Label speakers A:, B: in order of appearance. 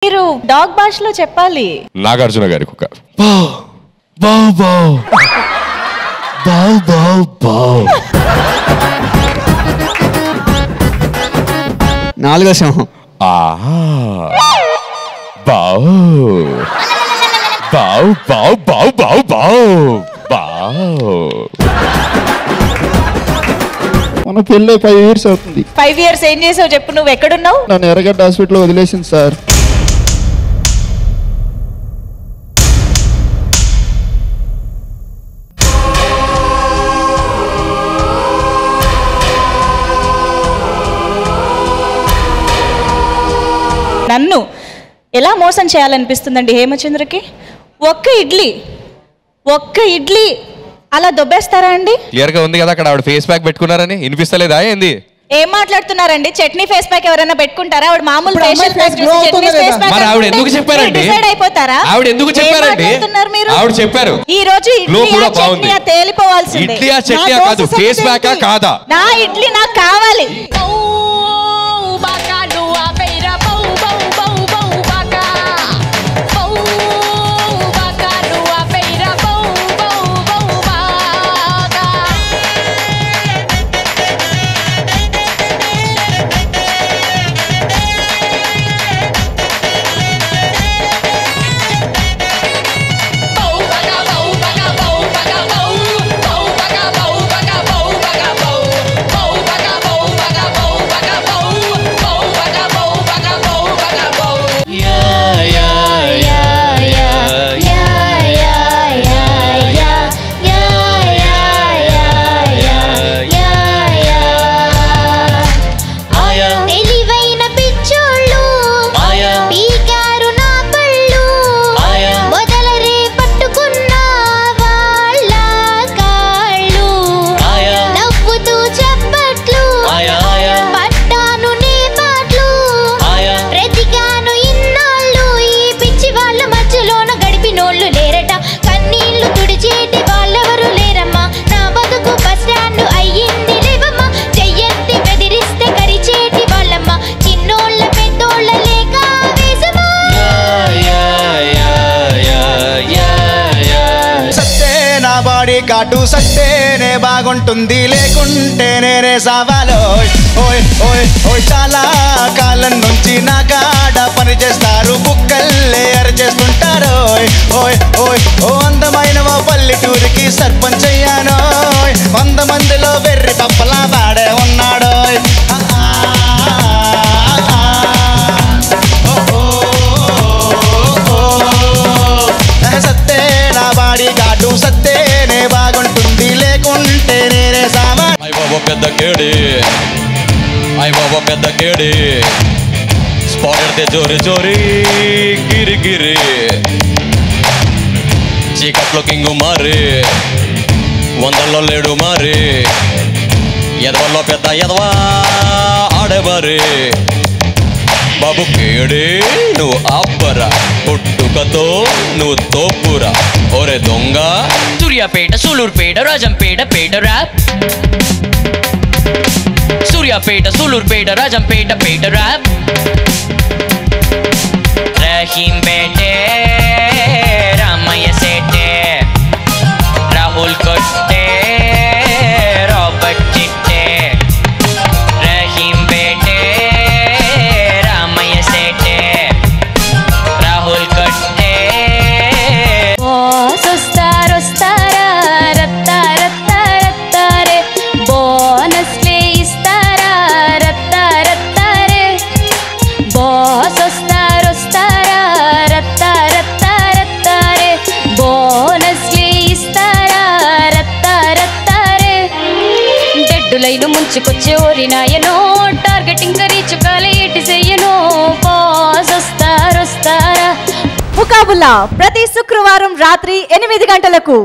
A: మీరు డాగ్ భాషలో చెప్పాలి.
B: నాగార్జున గారి కుక్క బావ్ బావ్ బావ్ బావ్ బావ్.
C: నాలుగో సింహం
B: బావ్ బావ్ బావ్ బావ్ బావ్ బావ్ బావ్.
C: మన పెళ్ళి 5 years అవుతుంది.
A: 5 years ఏం చేసావు చెప్పు. నువ్వు ఎక్కడున్నావు?
C: నన్ను ఎర్రగడ్డ హాస్పిటల్లో వదిలేసింది సార్.
A: నన్ను ఎలా మోసం చేయాలనిపిస్తుందండి హేమచంద్రకి? ఒక్క ఇడ్లీ అలా దొబ్బేస్తారా అండి?
B: క్లియర్ గా ఉంది కదా అక్కడ ఆవిడ ఫేస్ ప్యాక్ పెట్టుకున్నారని. వినిపిస్తలేదా ఏంది?
A: ఏం మాట్లాడుతున్నారండి? చట్నీ ఫేస్ ప్యాక్ ఎవరైనా పెట్టుకుంటారా? ఆవిడ మామూలు ఫేషియల్ ప్యాక్ చూసి చట్నీ ఫేస్ ప్యాక్
B: మరి ఆవిడ ఎందుకు చెప్పారండి?
A: డిసైడ్ అయిపోతారా?
B: ఆవిడ ఎందుకు చెప్పారండి?
A: ఆవిడ
B: చెప్పారు
A: ఈ రోజు ఇడ్లీ చట్నీ తేలిపోవాల్సిందే.
B: ఇడ్లీ చట్నీ కాదు, ఫేస్ ప్యాక్ కాదా?
A: నా ఇడ్లీ నాకు కావాలి.
D: కాటు సట్టేనే బాగుంటుంది, లేకుంటే నేనే సావాలో. ఓయ్ ఓయ్ ఓయ్ చాలా కాలం నుంచి నా కాడ పని చేస్తారు, కుక్కల్లే అరిచేస్తుంటారు. ఓయ్ ఓయ్ ఓ అందమైన ఓ పల్లెటూరికి సర్పంచ్ అయ్యాను. 100 మందిలో వెర్రి తప్పలా వాడే ఉన్నాడు. సత్తే నా బాడీ కాటు సత్తేనే బాగుంటుంది, లేకుంటే నేనే సామా.
E: అయ్ బాబా పెద్ద కేడి స్పాట్ ఎడితే జోరి గిరి చీకట్లో కింగు మారి 100లో లేడు మారి ఎదవల్లో పెద్ద ఎదవా ఆడే మరి. బాబు కేడి నువ్వు అబ్బరా, పుట్టుకతో నువ్వు తోపురా. ఒరే దొంగ
F: సూర్యాపేట సూలూరుపేట రాజంపేట పేట ర్యాప్. సూర్యాపేట సూలూరుపేట రాజంపేట పేట ర్యాప్. రహీంపేటే రామయ్య సేటే రాహుల్ కొట్టే రాబర్ట్ చిట్టే. రహీంపేటే రామయ్య సేటే రాహుల్ కొట్టే.
G: వస్తారా రత్తా రత్తా రత్తారే, బోనస్లే ఇస్తారా రత్తా రత్తారే. బాస్ వస్తారా రత్తా రత్తా రత్తారే, బోనస్లే ఇస్తారా రత్తా రత్తారే. డెడ్డులైను ముంచుకొచ్చే ఓరినాయనో, టార్గెటింగ్ రీచ్ కాలే ఎట్టి చెయ్యను. బాస్ వస్తారా.
A: ముకాబులా ప్రతి శుక్రవారం రాత్రి 8 గంటలకు.